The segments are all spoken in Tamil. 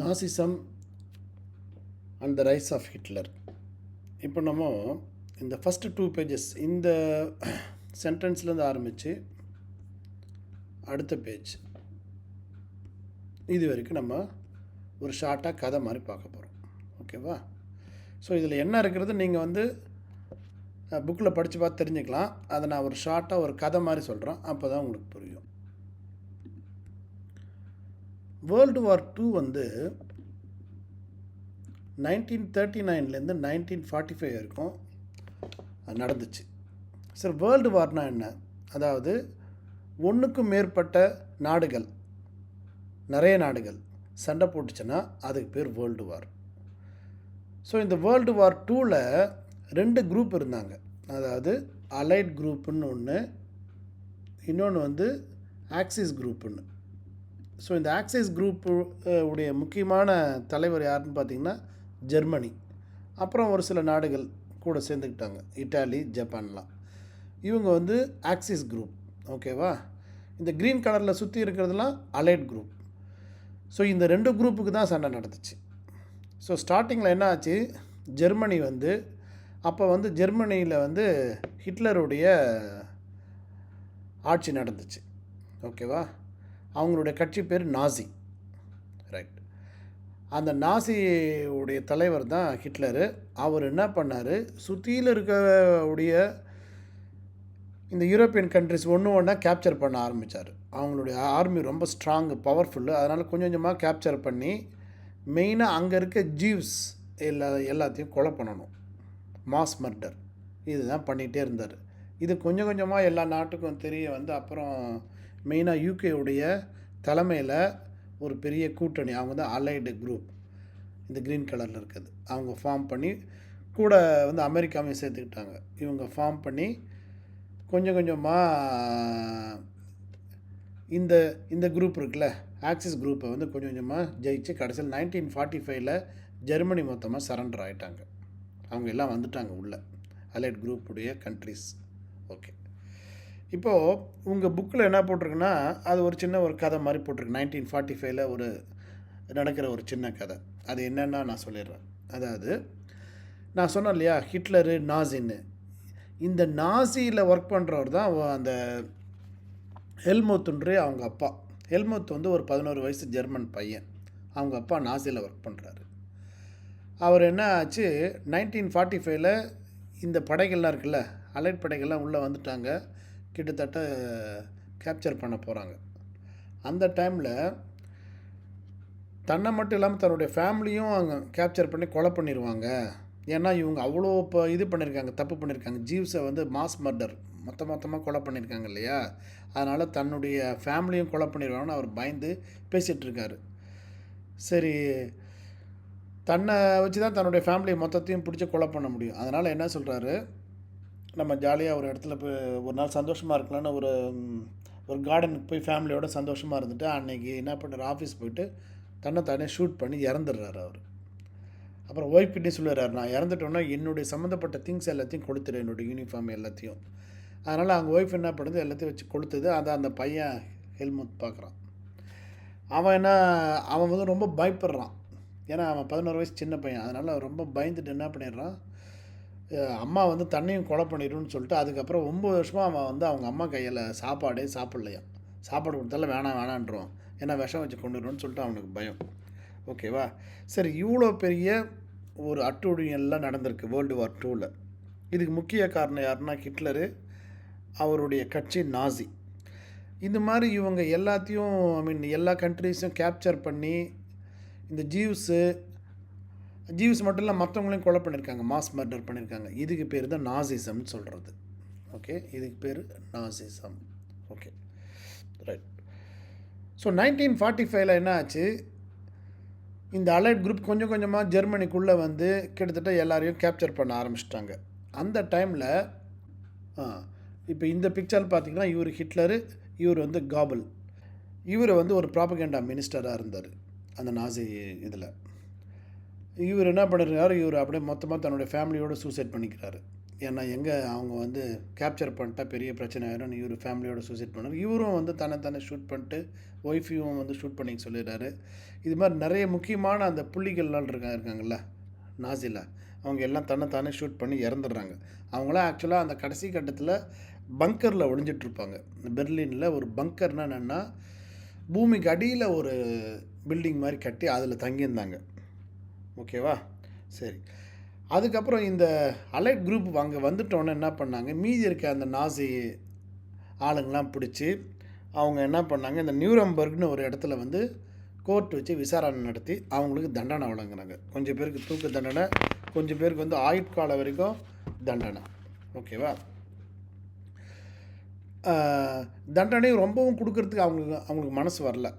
நாசிசம் and the rise of Hitler. இப்போ நம்ம இந்த ஃபஸ்ட்டு 2 பேஜஸ் இந்த சென்டென்ஸ்லேருந்து ஆரம்பித்து அடுத்த பேஜ் இது வரைக்கும் நம்ம ஒரு ஷார்ட்டாக கதை மாதிரி பார்க்க போகிறோம். ஓகேவா? ஸோ இதில் என்ன இருக்கிறது நீங்கள் வந்து புக்கில் படித்து பார்த்து தெரிஞ்சுக்கலாம். அதை நான் ஒரு ஷார்ட்டாக ஒரு கதை மாதிரி சொல்கிறேன், அப்போ தான் உங்களுக்கு புரியும். வேர்ல்டு வார் 2 வந்து 1939லேருந்து 1945 வரைக்கும் நடந்துச்சு. சார், வேர்ல்டு வார்னால் என்ன? அதாவது ஒன்றுக்கும் மேற்பட்ட நாடுகள், நிறைய நாடுகள் சண்டை போட்டுச்சுன்னா அதுக்கு பேர் வேர்ல்டு வார். ஸோ இந்த வேர்ல்டு வார் 2ல் 2 குரூப் இருந்தாங்க. அதாவது அலைட் குரூப்புன்னு ஒன்று, இன்னொன்று வந்து ஆக்சிஸ் குரூப்புன்னு. ஸோ இந்த ஆக்சிஸ் குரூப்பு உடைய முக்கியமான தலைவர் யாருன்னு பார்த்திங்கன்னா ஜெர்மனி. அப்புறம் ஒரு சில நாடுகள் கூட சேர்ந்துக்கிட்டாங்க, இட்டாலி, ஜப்பான்லாம். இவங்க வந்து ஆக்சிஸ் குரூப். ஓகேவா? இந்த க்ரீன் கலரில் சுற்றி இருக்கிறதுலாம் அலைட் குரூப். ஸோ இந்த 2 குரூப்புக்கு தான் சண்டை நடந்துச்சு. ஸோ ஸ்டார்டிங்கில் என்ன ஆச்சு, ஜெர்மனி வந்து அப்போ வந்து ஜெர்மனியில் வந்து ஹிட்லருடைய ஆட்சி நடந்துச்சு. ஓகேவா? அவங்களுடைய கட்சி பேர் நாசி. ரைட். அந்த நாசியுடைய தலைவர் தான் ஹிட்லரு. அவர் என்ன பண்ணார், சுற்றியில் இருக்கக்கூடிய இந்த யூரோப்பியன் கண்ட்ரிஸ் ஒன்றா கேப்சர் பண்ண ஆரம்பித்தார். அவங்களுடைய ஆர்மி ரொம்ப ஸ்ட்ராங்கு, பவர்ஃபுல்லு. அதனால் கொஞ்சம் கொஞ்சமாக கேப்சர் பண்ணி மெயினாக அங்கே இருக்க ஜீவ்ஸ் எல்லாத்தையும் கொலை பண்ணணும். மாஸ் மர்டர் இதுதான் பண்ணிகிட்டே இருந்தார். இது கொஞ்சம் கொஞ்சமாக எல்லா நாட்டுக்கும் தெரிய வந்து அப்புறம் மெயினாக யூகேவுடைய தலைமையில் ஒரு பெரிய கூட்டணி, அவங்க தான் அலைடு குரூப், இந்த க்ரீன் கலரில் இருக்குது, அவங்க ஃபார்ம் பண்ணி கூட வந்து அமெரிக்காவையும் சேர்த்துக்கிட்டாங்க. இவங்க ஃபார்ம் பண்ணி கொஞ்சம் கொஞ்சமாக இந்த குரூப் இருக்குல்ல, ஆக்சிஸ் குரூப்பை வந்து கொஞ்சம் கொஞ்சமாக ஜெயிச்சு கடைசியில் 1945ல் ஜெர்மனி மொத்தமாக சரண்டர் ஆகிட்டாங்க. அவங்க எல்லாம் வந்துட்டாங்க உள்ள அலைட் குரூப்புடைய கண்ட்ரிஸ். ஓகே, இப்போது உங்கள் புக்கில் என்ன போட்டிருக்குன்னா அது ஒரு சின்ன ஒரு கதை மாதிரி போட்டிருக்கு. 1945ல் ஒரு நடக்கிற ஒரு சின்ன கதை. அது என்னென்னா நான் சொல்லிடுறேன். அதாவது நான் சொன்னேன் இல்லையா, ஹிட்லரு நாசின்னு. இந்த நாசியில் ஒர்க் பண்ணுறவர் தான் அந்த ஹெல்முத்துன்ற அவங்க அப்பா. ஹெல்முத் வந்து ஒரு 11 வயசு ஜெர்மன் பையன். அவங்க அப்பா நாசியில் ஒர்க் பண்ணுறாரு. அவர் என்ன ஆச்சு, 1945ல் இந்த படைகள்லாம் இருக்குல்ல, அலைட் படைகள்லாம் உள்ளே வந்துட்டாங்க, கிட்டத்தட்ட கேப்சர் பண்ண போகிறாங்க. அந்த டைமில் தன்னை மட்டும் இல்லாமல் தன்னுடைய ஃபேமிலியும் அங்கே கேப்சர் பண்ணி கொலை பண்ணிடுவாங்க. ஏன்னா இவங்க அவ்வளோ இப்போ இது பண்ணியிருக்காங்க, தப்பு பண்ணியிருக்காங்க. ஜீவ்ஸை வந்து மாஸ் மர்டர் மொத்தமாக கொலை பண்ணியிருக்காங்க இல்லையா, அதனால் தன்னுடைய ஃபேமிலியும் கொலை பண்ணிடுவாங்கன்னு அவர் பயந்து பேசிகிட்டு இருக்காரு. சரி, தன்னை வச்சு தான் தன்னுடைய ஃபேமிலியை மொத்தத்தையும் பிடிச்சி கொலை பண்ண முடியும். அதனால் என்ன சொல்கிறாரு, நம்ம ஜாலியாக ஒரு இடத்துல போய் ஒரு நாள் சந்தோஷமாக இருக்கலான்னு ஒரு கார்டனுக்கு போய் ஃபேமிலியோட சந்தோஷமாக இருந்துட்டு அன்றைக்கி என்ன பண்ணுறாரு, ஆஃபீஸ் போயிட்டு தன்னை ஷூட் பண்ணி இறந்துடுறாரு அவர். அப்புறம் ஒய்ஃப்கிட்டே சொல்லுறாரு, நான் இறந்துட்டோன்னா என்னுடைய சம்மந்தப்பட்ட திங்ஸ் எல்லாத்தையும் கொளுத்துடு, என்னுடைய யூனிஃபார்ம் எல்லாத்தையும். அதனால் அவங்க ஒய்ஃப் என்ன பண்ணுது, எல்லாத்தையும் வச்சு கொளுத்துது. அதை அந்த பையன் ஹெல்முத் பார்க்குறான். அவன் வந்து ரொம்ப பயப்படுறான். ஏன்னா அவன் 11 வயசு சின்ன பையன். அதனால் ரொம்ப பயந்துட்டு என்ன பண்ணிடுறான், அம்மா வந்து தன்னையும் கொலை பண்ணிடுன்னு சொல்லிட்டு அதுக்கப்புறம் 9 வருஷமாக அவன் வந்து அவங்க அம்மா கையில் சாப்பாடே சாப்பிட்லையாம். சாப்பாடு கொடுத்தாலும் வேணான்றோம், ஏன்னா விஷம் வச்சு கொண்டுடுவோன்னு சொல்லிட்டு அவனுக்கு பயம். ஓகேவா? சரி, இவ்வளோ பெரிய ஒரு அட்டூழியெல்லாம் நடந்திருக்கு வேர்ல்டு வார் 2ல். இதுக்கு முக்கிய காரணம் யாருன்னா ஹிட்லரு, அவருடைய கட்சி நாசி. இந்த மாதிரி இவங்க எல்லாத்தையும் எல்லா கண்ட்ரீஸும் கேப்சர் பண்ணி இந்த ஜீவ்ஸ் மட்டும் இல்லை மற்றவங்களையும் கொலை பண்ணியிருக்காங்க, மாஸ் மர்டர் பண்ணியிருக்காங்க. இதுக்கு பேர் தான் நாசிசம்னு சொல்கிறது. ஓகே, இதுக்கு பேர் நாசிசம். Okay, right. ஸோ 1945ல் என்ன ஆச்சு, இந்த அலைட் குரூப் கொஞ்சம் கொஞ்சமாக ஜெர்மனிக்குள்ளே வந்து கிட்டத்தட்ட எல்லாரையும் கேப்சர் பண்ண ஆரம்பிச்சிட்டாங்க. அந்த டைமில் இப்போ இந்த பிக்சர் பார்த்திங்கன்னா இவர் ஹிட்லரு, இவர் வந்து காபல். இவர் வந்து ஒரு ப்ராபகேண்டா மினிஸ்டராக இருந்தார் அந்த நாசி இதில். இவர் என்ன பண்ணிருக்காரு, இவர் அப்படியே மொத்தமாக தன்னுடைய ஃபேமிலியோடு சூசைட் பண்ணிக்கிறாரு. ஏன்னா எங்கே அவங்க வந்து கேப்சர் பண்ணிட்டா பெரிய பிரச்சனை ஆயிரும், இவர் ஃபேமிலியோட சூசைட் பண்ணார். இவரும் வந்து தானே ஷூட் பண்ணிட்டு ஒய்ஃபையும் வந்து ஷூட் பண்ணிக்க சொல்லிடுறாரு. இது மாதிரி நிறைய முக்கியமான அந்த புள்ளிகள்லாம் இருக்காங்கல்ல நாசியில், அவங்க எல்லாம் தானே ஷூட் பண்ணி இறந்துடுறாங்க. அவங்களாம் ஆக்சுவலாக அந்த கடைசி கட்டத்தில் பங்கரில் ஒளிஞ்சிட்ருப்பாங்க. பெர்லினில் ஒரு பங்கர்னால் என்னென்னா, பூமிக்கு அடியில் ஒரு பில்டிங் மாதிரி கட்டி அதில் தங்கியிருந்தாங்க. ஓகேவா? சரி. அதுக்கப்புறம் இந்த அலைட் குரூப் அங்கே வந்துட்டோன்னே என்ன பண்ணாங்க, மீதி இருக்க அந்த நாசி ஆளுங்கெலாம் பிடிச்சி அவங்க என்ன பண்ணாங்க, இந்த நியூரம்பர்க்னு ஒரு இடத்துல வந்து கோர்ட் வச்சு விசாரணை நடத்தி அவங்களுக்கு தண்டனை வழங்குறாங்க. கொஞ்சம் பேருக்கு தூக்கு தண்டனை, கொஞ்சம் பேருக்கு வந்து ஆயுட்காலம் வரைக்கும் தண்டனை. ஓகேவா? தண்டனையும் ரொம்பவும் கொடுக்கறதுக்கு அவங்களுக்கு மனசு வரல.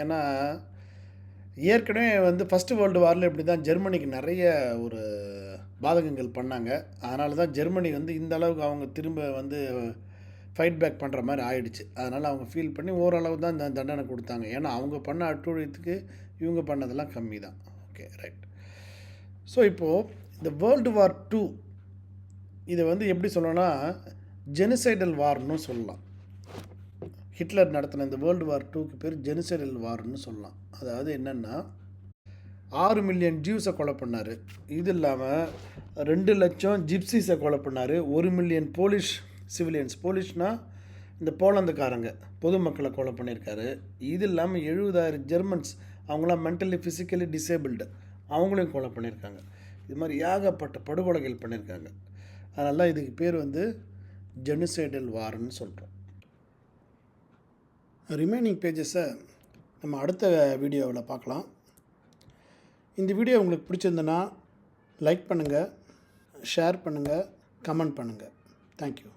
ஏன்னா ஏற்கனவே வந்து ஃபஸ்ட்டு வேர்ல்டு வாரில் இப்படி தான் ஜெர்மனிக்கு நிறைய ஒரு பாதகங்கள் பண்ணாங்க. அதனால தான் ஜெர்மனி வந்து இந்த அளவுக்கு அவங்க திரும்ப வந்து ஃபைட் பேக் பண்ணுற மாதிரி ஆயிடுச்சு. அதனால் அவங்க ஃபீல் பண்ணி ஓரளவு தான் இந்த தண்டனை கொடுத்தாங்க. ஏன்னா அவங்க பண்ண அட்டூழியத்துக்கு இவங்க பண்ணதெல்லாம் கம்மி தான். Okay, right. ஸோ இப்போது இந்த வேர்ல்டு வார் 2 இதை வந்து எப்படி சொல்லணும்னா ஜெனிசைடல் வார்னு சொல்லலாம். ஹிட்லர் நடத்தின இந்த வேர்ல்டு வார் 2க்கு பேர் ஜெனிசைடல் வார்னு சொல்லலாம். அதாவது என்னென்னா 6 மில்லியன் ஜூஸை கொலை பண்ணார். இது இல்லாமல் 2 லட்சம் ஜிப்சிஸை கொலை பண்ணார். 1 மில்லியன் போலிஷ் சிவிலியன்ஸ், போலிஷ்னால் இந்த போலந்துக்காரங்க பொதுமக்களை கொலை பண்ணியிருக்காரு. இது இல்லாமல் 70,000 ஜெர்மன்ஸ், அவங்களாம் மென்டலி ஃபிசிக்கலி டிசேபிள்டு, அவங்களையும் கொலை பண்ணியிருக்காங்க. இது மாதிரி ஏகப்பட்ட படுகொலைகள் பண்ணியிருக்காங்க. அதனால தான் இதுக்கு பேர் வந்து ஜெனிசைடல் வார்னு சொல்கிறோம். ரிமைனிங் பேஜஸை நம்ம அடுத்த வீடியோவில் பார்க்கலாம். இந்த வீடியோ உங்களுக்கு பிடிச்சிருந்ததுன்னா லைக் பண்ணுங்கள், ஷேர் பண்ணுங்கள், கமெண்ட் பண்ணுங்கள். தேங்க்யூ.